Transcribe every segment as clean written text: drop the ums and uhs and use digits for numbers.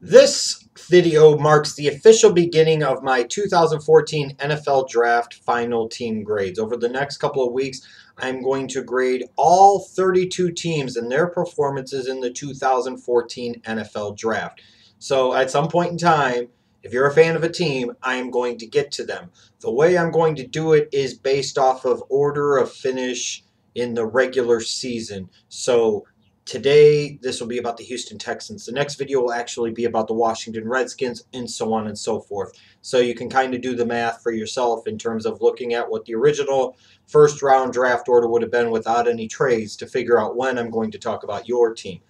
This video marks the official beginning of my 2014 NFL Draft final team grades. Over the next couple of weeks, I'm going to grade all 32 teams and their performances in the 2014 NFL Draft. So at some point in time, if you're a fan of a team, I am going to get to them. The way I'm going to do it is based off of order of finish in the regular season. So today, this will be about the Houston Texans. The next video will actually be about the Washington Redskins and so on and so forth. So you can kind of do the math for yourself in terms of looking at what the original first round draft order would have been without any trades to figure out when I'm going to talk about your team.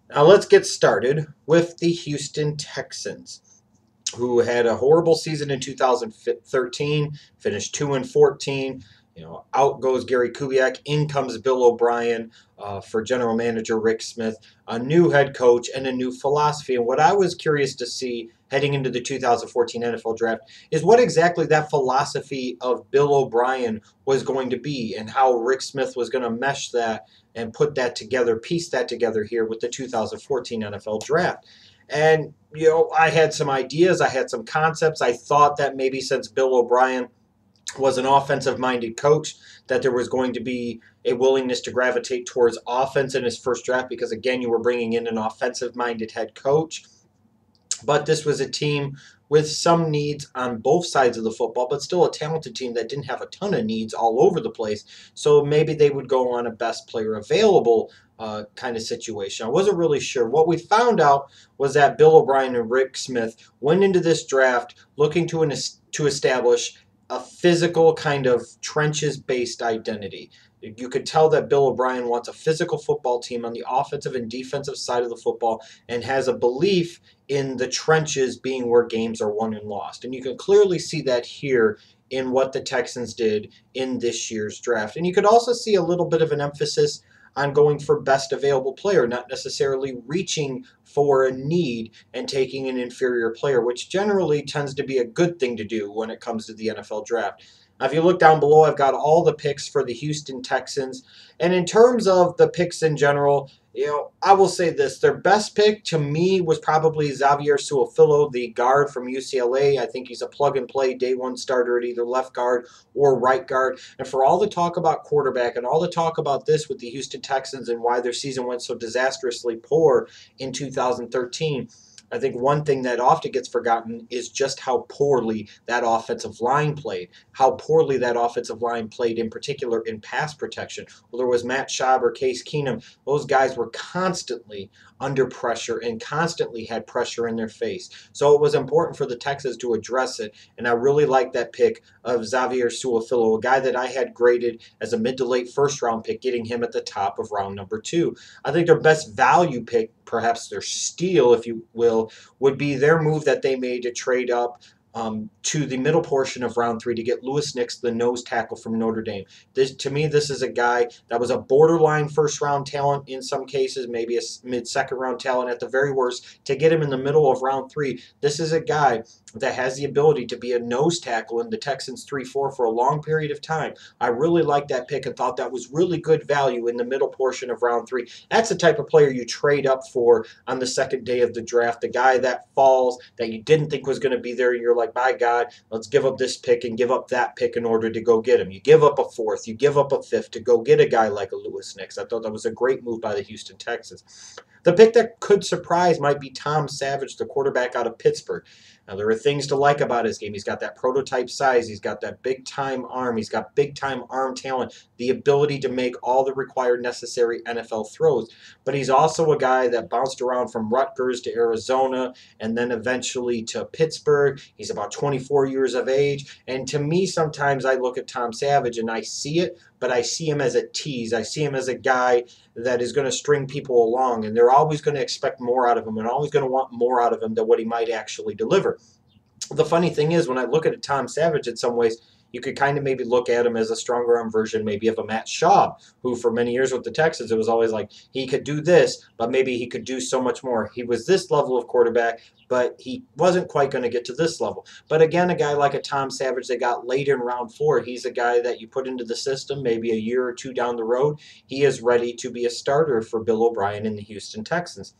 Now let's get started with the Houston Texans, who had a horrible season in 2013, finished 2-14. Out goes Gary Kubiak, in comes Bill O'Brien for general manager Rick Smith, a new head coach, and a new philosophy. And what I was curious to see heading into the 2014 NFL Draft is what exactly that philosophy of Bill O'Brien was going to be and how Rick Smith was going to mesh that and put that together, piece that together here with the 2014 NFL Draft. And, I had some ideas, I had some concepts. I thought that maybe since Bill O'Brien was an offensive-minded coach, that there was going to be a willingness to gravitate towards offense in his first draft because, again, you were bringing in an offensive-minded head coach. But this was a team with some needs on both sides of the football, but still a talented team that didn't have a ton of needs all over the place. So maybe they would go on a best player available kind of situation. I wasn't really sure. What we found out was that Bill O'Brien and Rick Smith went into this draft looking to establish a physical kind of trenches-based identity. You could tell that Bill O'Brien wants a physical football team on the offensive and defensive side of the football and has a belief in the trenches being where games are won and lost. And you can clearly see that here in what the Texans did in this year's draft. And you could also see a little bit of an emphasis on going for best available player, not necessarily reaching for a need and taking an inferior player, which generally tends to be a good thing to do when it comes to the NFL draft. Now, if you look down below, I've got all the picks for the Houston Texans. And in terms of the picks in general, I will say this. Their best pick to me was probably Xavier, the guard from UCLA. I think he's a plug-and-play day-one starter at either left guard or right guard. And for all the talk about quarterback and all the talk about this with the Houston Texans and why their season went so disastrously poor in 2013, I think one thing that often gets forgotten is just how poorly that offensive line played, how poorly that offensive line played in particular in pass protection. Whether it was Matt Schaub or Case Keenum, those guys were constantly under pressure and constantly had pressure in their face. So it was important for the Texans to address it, and I really like that pick of Xavier, a guy that I had graded as a mid to late first round pick, getting him at the top of round number 2. I think their best value pick, perhaps their steal, if you will, would be their move that they made to trade up to the middle portion of round 3 to get Louis Nix, the nose tackle from Notre Dame. To me, this is a guy that was a borderline first-round talent in some cases, maybe a mid-second-round talent at the very worst. To get him in the middle of round 3, this is a guy that has the ability to be a nose tackle in the Texans 3-4 for a long period of time. I really liked that pick and thought that was really good value in the middle portion of round 3. That's the type of player you trade up for on the second day of the draft, the guy that falls that you didn't think was going to be there. You're like, by God, let's give up this pick and give up that pick in order to go get him. You give up a 4th, you give up a 5th to go get a guy like a Louis Nix. I thought that was a great move by the Houston Texans. The pick that could surprise might be Tom Savage, the quarterback out of Pittsburgh. Now, there are things to like about his game. He's got that prototype size. He's got that big-time arm. He's got big-time arm talent, the ability to make all the required necessary NFL throws. But he's also a guy that bounced around from Rutgers to Arizona and then eventually to Pittsburgh. He's about 24 years of age. And to me, sometimes I look at Tom Savage and I see it, but I see him as a tease. I see him as a guy that is going to string people along, and they're always going to expect more out of him and always going to want more out of him than what he might actually deliver. The funny thing is, when I look at Tom Savage in some ways, you could kind of maybe look at him as a stronger arm version maybe of a Matt Schaub, who for many years with the Texans, it was always like he could do this, but maybe he could do so much more. He was this level of quarterback, but he wasn't quite going to get to this level. But again, a guy like a Tom Savage they got late in round 4, he's a guy that you put into the system maybe a year or two down the road. He is ready to be a starter for Bill O'Brien in the Houston Texans.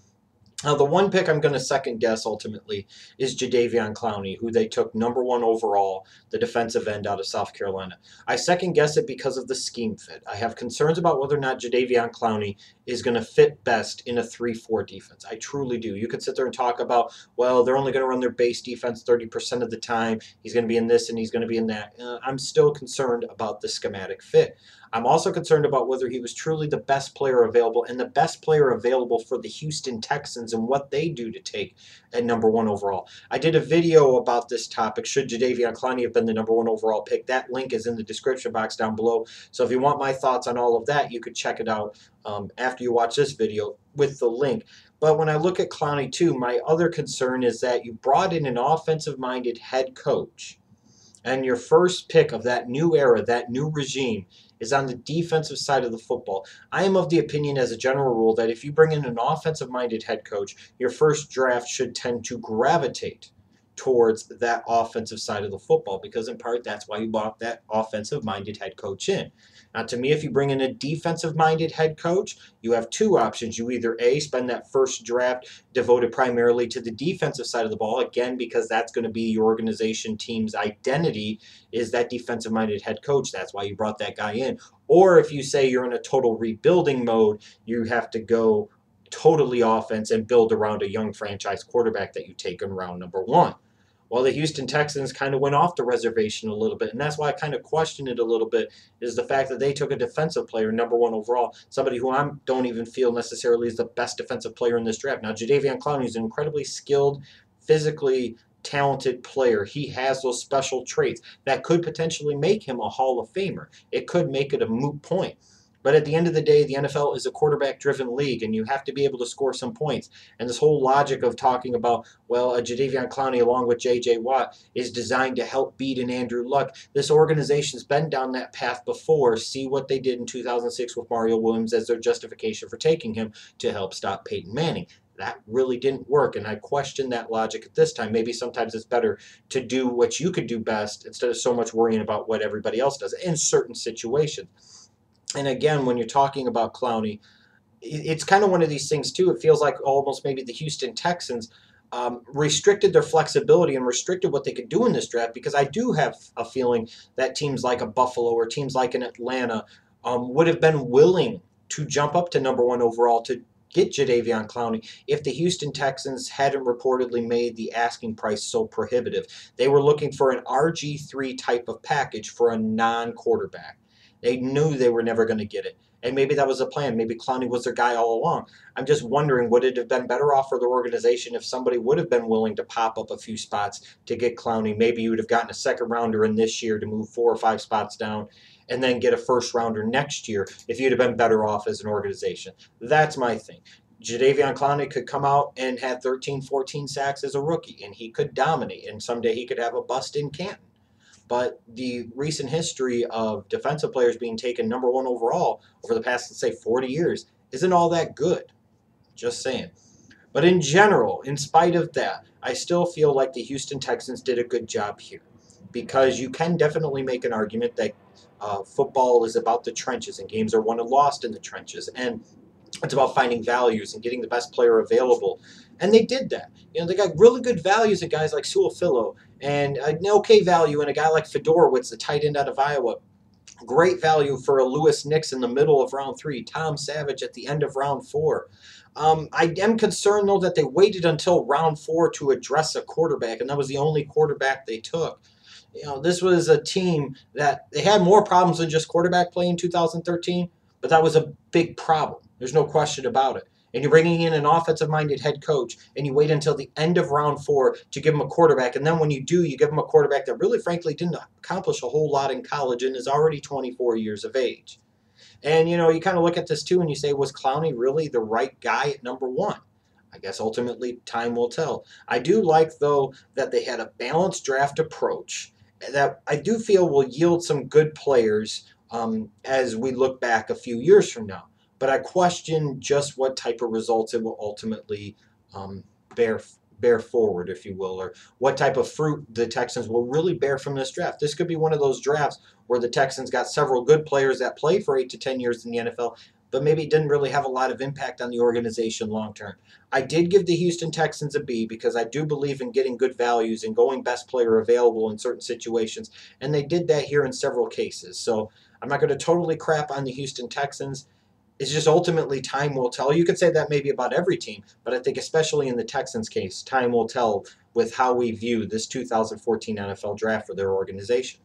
Now, the one pick I'm going to second guess ultimately is Jadeveon Clowney, who they took #1 overall, the defensive end out of South Carolina. I second guess it because of the scheme fit. I have concerns about whether or not Jadeveon Clowney is going to fit best in a 3-4 defense. I truly do. You could sit there and talk about, well, they're only going to run their base defense 30% of the time. He's going to be in this and he's going to be in that. I'm still concerned about the schematic fit. I'm also concerned about whether he was truly the best player available and the best player available for the Houston Texans and what they do to take at #1 overall. I did a video about this topic. Should Jadeveon Clowney have been the #1 overall pick? That link is in the description box down below. So if you want my thoughts on all of that, you could check it out after you watch this video with the link. But when I look at Clowney too, my other concern is that you brought in an offensive-minded head coach, and your first pick of that new era, that new regime, is on the defensive side of the football. I am of the opinion as a general rule that if you bring in an offensive-minded head coach, your first draft should tend to gravitate towards that offensive side of the football because in part that's why you brought that offensive-minded head coach in. Now, to me, if you bring in a defensive-minded head coach, you have two options. You either A, spend that first draft devoted primarily to the defensive side of the ball, again, because that's going to be your organization team's identity is that defensive-minded head coach. That's why you brought that guy in. Or if you say you're in a total rebuilding mode, you have to go totally offense and build around a young franchise quarterback that you take in round #1. Well, the Houston Texans kind of went off the reservation a little bit, and that's why I kind of question it a little bit, is the fact that they took a defensive player, #1 overall, somebody who I don't even feel necessarily is the best defensive player in this draft. Now, Jadeveon Clowney is an incredibly skilled, physically talented player. He has those special traits that could potentially make him a Hall of Famer. It could make it a moot point. But at the end of the day, the NFL is a quarterback-driven league, and you have to be able to score some points. And this whole logic of talking about, well, a Jadeveon Clowney along with J.J. Watt is designed to help beat an Andrew Luck. This organization's been down that path before. See what they did in 2006 with Mario Williams as their justification for taking him to help stop Peyton Manning. That really didn't work, and I question that logic at this time. Maybe sometimes it's better to do what you could do best instead of so much worrying about what everybody else does in certain situations. And again, when you're talking about Clowney, it's kind of one of these things too. It feels like almost maybe the Houston Texans restricted their flexibility and restricted what they could do in this draft, because I do have a feeling that teams like a Buffalo or teams like an Atlanta would have been willing to jump up to #1 overall to get Jadeveon Clowney if the Houston Texans hadn't reportedly made the asking price so prohibitive. They were looking for an RG3 type of package for a non-quarterback. They knew they were never going to get it. And maybe that was a plan. Maybe Clowney was their guy all along. I'm just wondering, would it have been better off for the organization if somebody would have been willing to pop up a few spots to get Clowney? Maybe you would have gotten a second rounder in this year to move 4 or 5 spots down and then get a first rounder next year if you'd have been better off as an organization. That's my thing. Jadeveon Clowney could come out and have 13, 14 sacks as a rookie, and he could dominate, and someday he could have a bust in Canton. But the recent history of defensive players being taken #1 overall over the past, let's say, 40 years isn't all that good. Just saying. But in general, in spite of that, I still feel like the Houston Texans did a good job here, because you can definitely make an argument that football is about the trenches and games are won and lost in the trenches. And it's about finding values and getting the best player available. And they did that. You know, they got really good values in guys like Su'a-Filo, and an okay value in a guy like Fiedorowicz, the tight end out of Iowa. Great value for a Lewis Nix in the middle of round 3. Tom Savage at the end of round 4. I am concerned, though, that they waited until round 4 to address a quarterback, and that was the only quarterback they took. You know, this was a team that they had more problems than just quarterback play in 2013, but that was a big problem. There's no question about it. And you're bringing in an offensive-minded head coach, and you wait until the end of round 4 to give him a quarterback. And then when you do, you give him a quarterback that really, frankly, didn't accomplish a whole lot in college and is already 24 years of age. And, you know, you kind of look at this, too, and you say, was Clowney really the right guy at #1? I guess ultimately time will tell. I do like, though, that they had a balanced draft approach that I do feel will yield some good players as we look back a few years from now. But I question just what type of results it will ultimately bear forward, if you will, or what type of fruit the Texans will really bear from this draft. This could be one of those drafts where the Texans got several good players that play for 8 to 10 years in the NFL, but maybe it didn't really have a lot of impact on the organization long term. I did give the Houston Texans a B because I do believe in getting good values and going best player available in certain situations, and they did that here in several cases. So I'm not going to totally crap on the Houston Texans. It's just ultimately time will tell. You could say that maybe about every team, but I think especially in the Texans' case, time will tell with how we view this 2014 NFL draft for their organization.